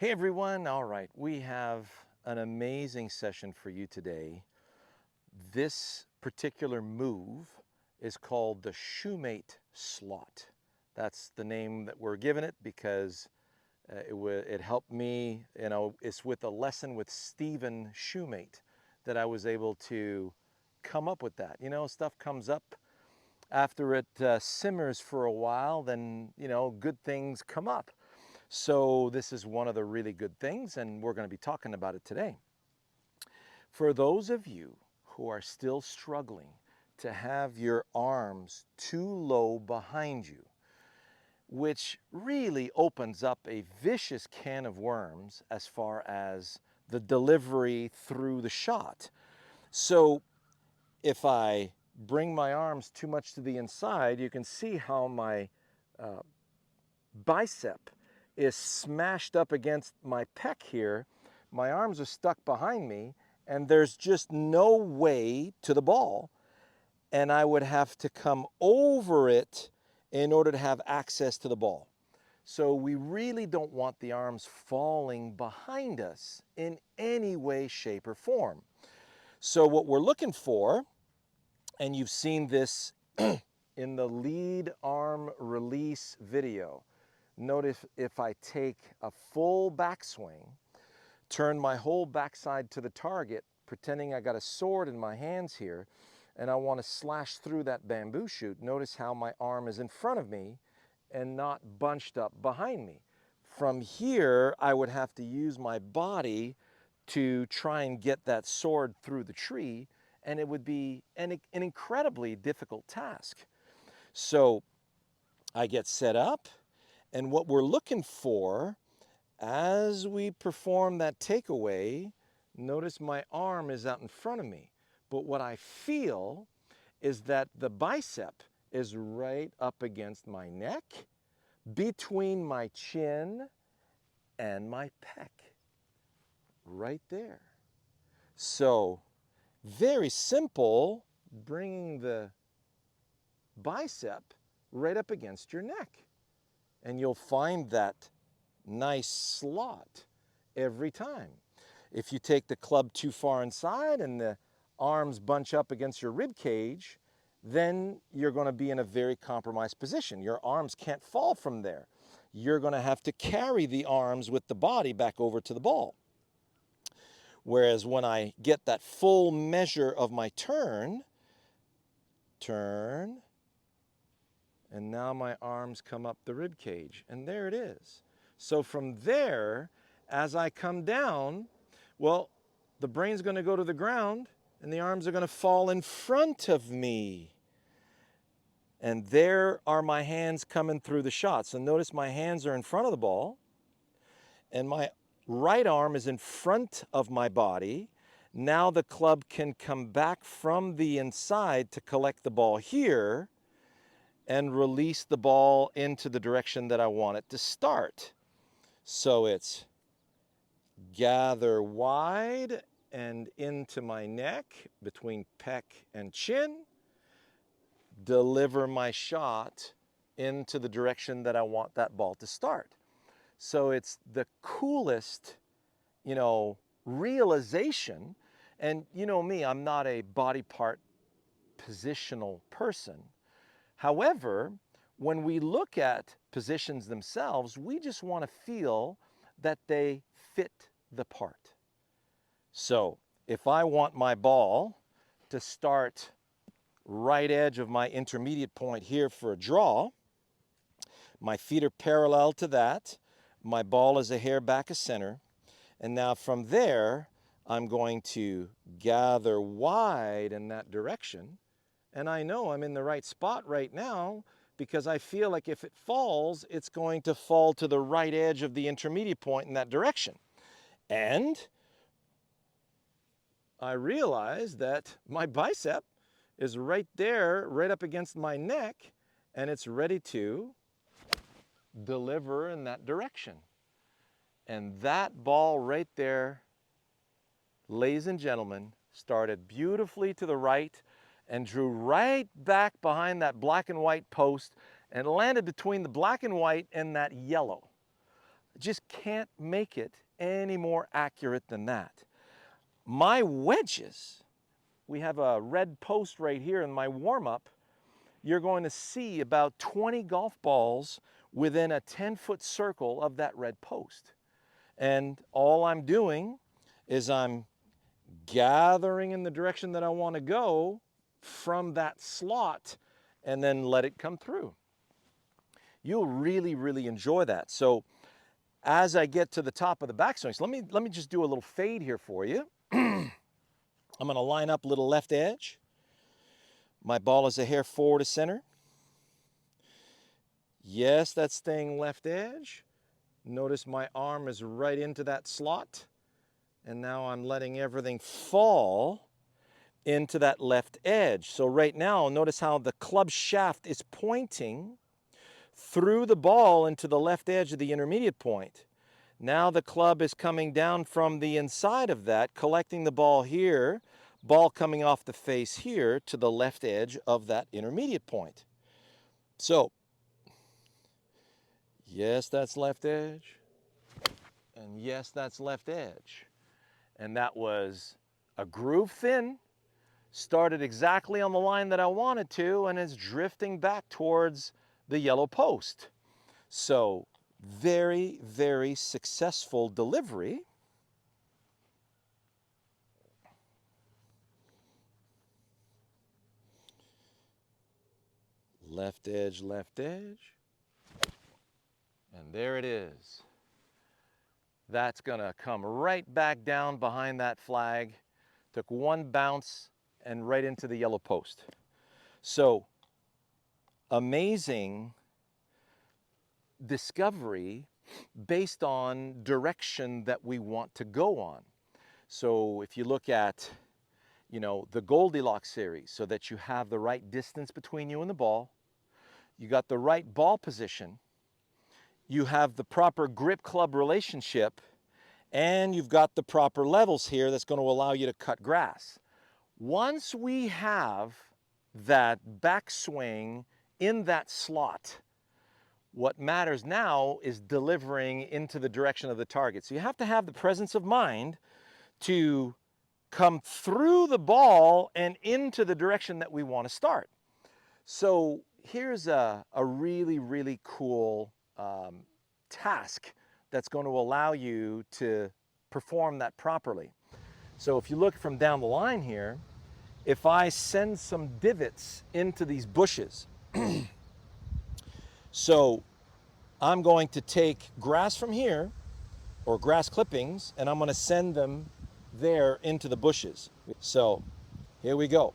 Hey everyone, all right, we have an amazing session for you today. This particular move is called the Shoemate slot. That's the name that we're giving it because it helped me, it's with a lesson with Stephen Shoemate that I was able to come up with that. Stuff comes up after it simmers for a while, then, good things come up. So this is one of the really good things, and we're going to be talking about it today. For those of you who are still struggling to have your arms too low behind you, which really opens up a vicious can of worms as far as the delivery through the shot. So if I bring my arms too much to the inside, you can see how my bicep is smashed up against my pec here. My arms are stuck behind me and there's just no way to the ball. And I would have to come over it in order to have access to the ball. So we really don't want the arms falling behind us in any way, shape, or form. So what we're looking for, and you've seen this in the lead arm release video, notice if I take a full backswing, turn my whole backside to the target, pretending I got a sword in my hands here, and I want to slash through that bamboo shoot, notice how my arm is in front of me and not bunched up behind me. From here, I would have to use my body to try and get that sword through the tree, and it would be an incredibly difficult task. So I get set up, and what we're looking for as we perform that takeaway, notice my arm is out in front of me. But what I feel is that the bicep is right up against my neck, between my chin and my pec, right there. So very simple, bringing the bicep right up against your neck. And you'll find that nice slot every time. If you take the club too far inside and the arms bunch up against your rib cage, then you're going to be in a very compromised position. Your arms can't fall from there. You're going to have to carry the arms with the body back over to the ball. Whereas when I get that full measure of my turn, and now my arms come up the rib cage, and there it is. So from there, as I come down, well, the brain's going to go to the ground and the arms are going to fall in front of me. And there are my hands coming through the shot. So notice my hands are in front of the ball and my right arm is in front of my body. Now the club can come back from the inside to collect the ball here and release the ball into the direction that I want it to start. So it's gather wide and into my neck between pec and chin, deliver my shot into the direction that I want that ball to start. So it's the coolest, realization. And you know me, I'm not a body part positional person. However, when we look at positions themselves, we just want to feel that they fit the part. So if I want my ball to start right edge of my intermediate point here for a draw, my feet are parallel to that, my ball is a hair back of center, and now from there, I'm going to gather wide in that direction, and I know I'm in the right spot right now because I feel like if it falls, it's going to fall to the right edge of the intermediate point in that direction. And I realize that my bicep is right there, right up against my neck, and it's ready to deliver in that direction. And that ball right there, ladies and gentlemen, started beautifully to the right and drew right back behind that black and white post and landed between the black and white and that yellow. Just can't make it any more accurate than that. My wedges, we have a red post right here in my warm-up. You're going to see about 20 golf balls within a 10-foot circle of that red post. And all I'm doing is I'm gathering in the direction that I want to go from that slot and then let it come through. You'll really, really enjoy that. So as I get to the top of the backswing, so let me just do a little fade here for you. I'm going to line up a little left edge. My ball is a hair forward to center. Yes, that's staying left edge. Notice my arm is right into that slot. And now I'm letting everything fall into that left edge. So right now, notice how the club shaft is pointing through the ball into the left edge of the intermediate point. Now the club is coming down from the inside of that, collecting the ball here, ball coming off the face here to the left edge of that intermediate point. So, yes, that's left edge, and yes, that's left edge. And that was a groove thin, started exactly on the line that I wanted to, and is drifting back towards the yellow post. So, very, very successful delivery. Left edge, left edge. And there it is. That's gonna come right back down behind that flag. Took one bounce and right into the yellow post. So, amazing discovery based on direction that we want to go on. So if you look at, the Goldilocks series, so that you have the right distance between you and the ball, you got the right ball position, you have the proper grip club relationship, and you've got the proper levels here that's going to allow you to cut grass. Once we have that backswing in that slot, what matters now is delivering into the direction of the target. So you have to have the presence of mind to come through the ball and into the direction that we want to start. So here's a really, really cool task that's going to allow you to perform that properly. So if you look from down the line here, if I send some divots into these bushes, so I'm going to take grass from here, or grass clippings, and I'm going to send them there into the bushes. So here we go.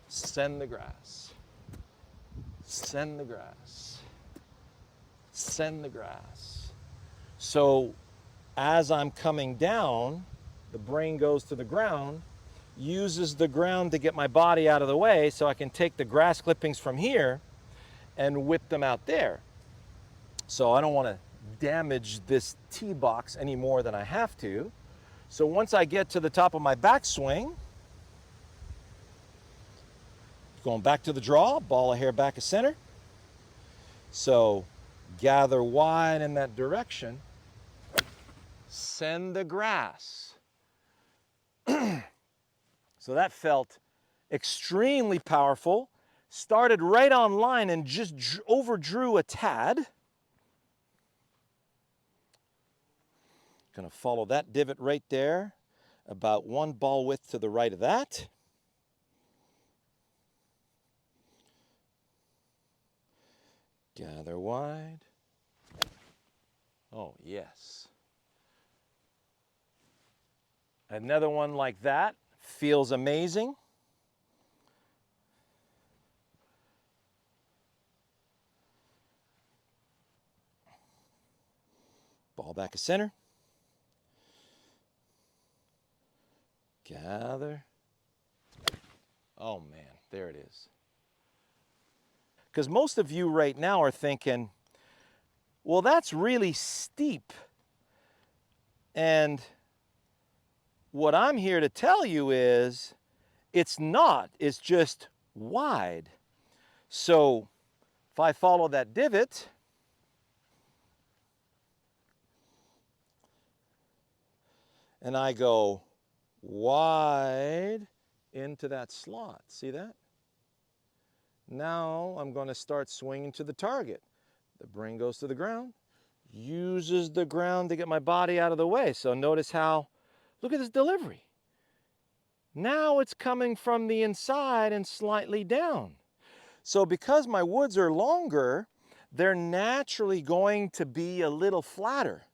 Send the grass. Send the grass. Send the grass. So as I'm coming down, the brain goes to the ground, uses the ground to get my body out of the way so I can take the grass clippings from here and whip them out there. So I don't want to damage this tee box any more than I have to. So once I get to the top of my backswing, going back to the draw, ball a hair back of center. So gather wide in that direction. Send the grass. So that felt extremely powerful. Started right on line and just overdrew a tad. Going to follow that divot right there, about one ball width to the right of that. Gather wide. Oh, yes. Another one like that feels amazing. Ball back of center. Gather. Oh man, there it is. Because most of you right now are thinking, well, that's really steep. And what I'm here to tell you is, it's not, it's just wide. So if I follow that divot, and I go wide into that slot. See that? Now I'm going to start swinging to the target. The brain goes to the ground, uses the ground to get my body out of the way. So notice how, look at this delivery. Now it's coming from the inside and slightly down. So because my woods are longer, they're naturally going to be a little flatter.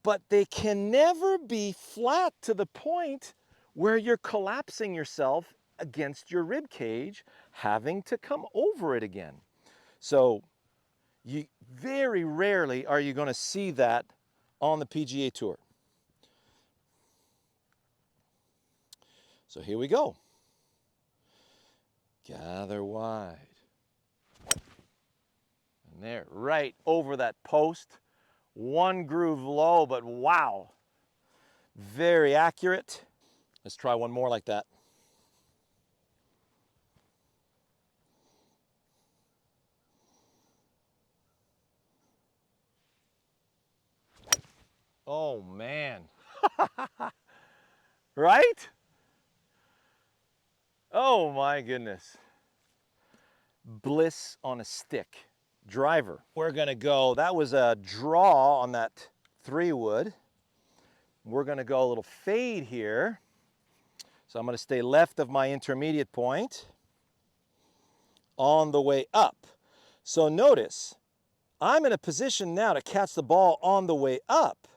But they can never be flat to the point where you're collapsing yourself against your rib cage, having to come over it again. So you very rarely are you going to see that on the PGA Tour. So here we go. Gather wide. And there, right over that post. One groove low, but wow. Very accurate. Let's try one more like that. Oh man. Right? Oh my goodness. Bliss on a stick. Driver. We're gonna go, that was a draw on that 3-wood. We're gonna go a little fade here. So I'm gonna stay left of my intermediate point on the way up. So notice, I'm in a position now to catch the ball on the way up.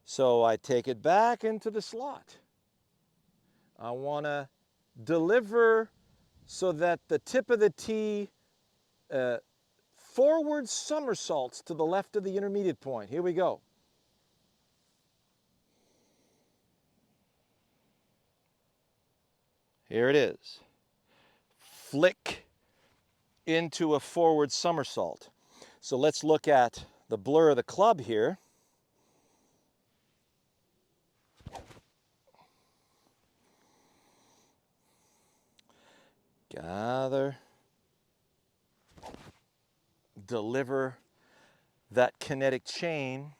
So I take it back into the slot. I wanna deliver so that the tip of the tee forward somersaults to the left of the intermediate point. Here we go. Here it is. Flick into a forward somersault. So let's look at the blur of the club here. Gather. Deliver that kinetic chain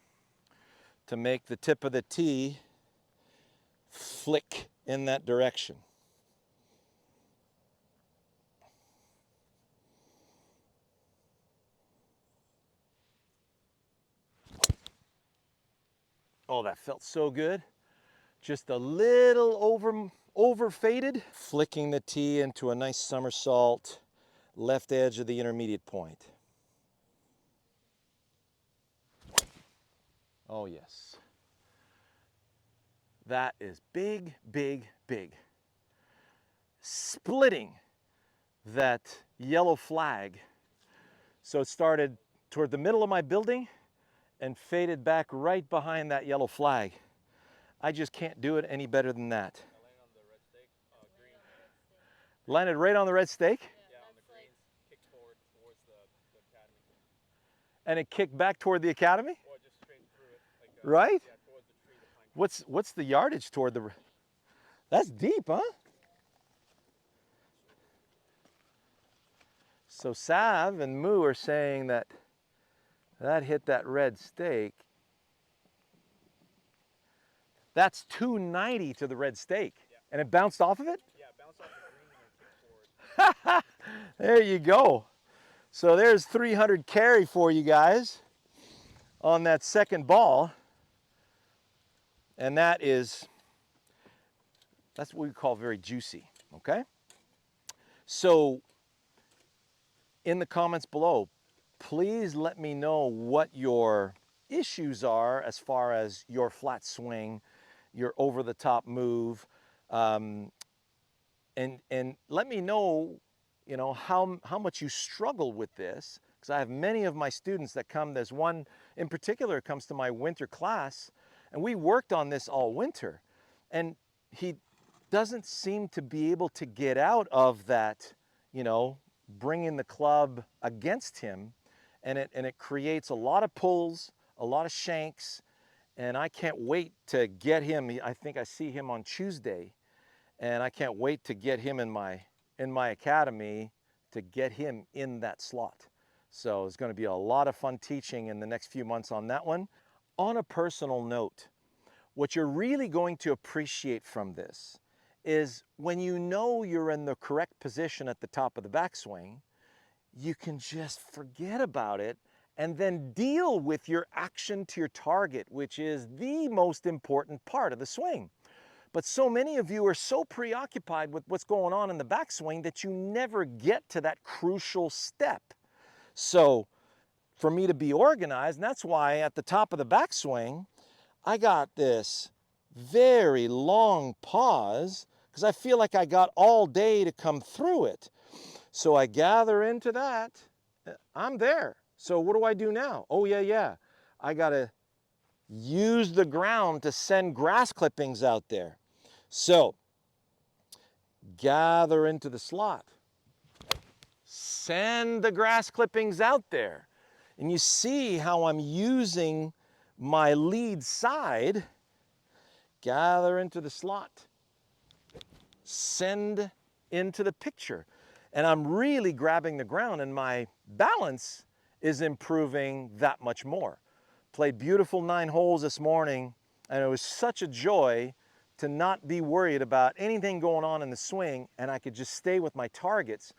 to make the tip of the tee flick in that direction. Oh, that felt so good. Just a little over faded. Flicking the tee into a nice somersault, left edge of the intermediate point. Oh yes. That is big, big, big. Splitting that yellow flag. So it started toward the middle of my building and faded back right behind that yellow flag. I just can't do it any better than that. Landed right on the red stake? Yeah, on the greens, kicked forward towards the academy. And it kicked back toward the academy? Or just straight through it. Like, right? Yeah, towards the tree, the pine tree. What's the yardage toward the... That's deep, huh? So Sav and Moo are saying that hit that red stake. That's 290 to the red stake. Yeah. And it bounced off of it? Yeah, it bounced off the green and then kicked forward. There you go. So there's 300 carry for you guys on that second ball. And that's what we call very juicy, okay? So in the comments below, please let me know what your issues are as far as your flat swing, your over-the-top move, and let me know, how much you struggle with this, because I have many of my students that come. There's one in particular comes to my winter class, and we worked on this all winter, and he doesn't seem to be able to get out of that, bringing the club against him, and it creates a lot of pulls, a lot of shanks, and I can't wait to get him. I think I see him on Tuesday, and I can't wait to get him in my academy, to get him in that slot. So it's going to be a lot of fun teaching in the next few months on that one. On a personal note, What you're really going to appreciate from this is when you know you're in the correct position at the top of the backswing, you can just forget about it and then deal with your action to your target, which is the most important part of the swing. But so many of you are so preoccupied with what's going on in the backswing that you never get to that crucial step. So for me to be organized, and that's why at the top of the backswing, I got this very long pause because I feel like I got all day to come through it. So I gather into that. I'm there. So what do I do now? Oh, yeah. I got to use the ground to send grass clippings out there. So gather into the slot. Send the grass clippings out there. And you see how I'm using my lead side. Gather into the slot. Send into the picture. And I'm really grabbing the ground, and my balance is improving that much more. Played beautiful 9 holes this morning, and it was such a joy to not be worried about anything going on in the swing, and I could just stay with my targets.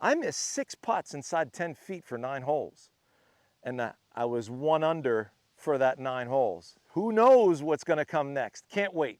I missed 6 putts inside 10 feet for 9 holes, and I was 1 under for that 9 holes. Who knows what's going to come next? Can't wait.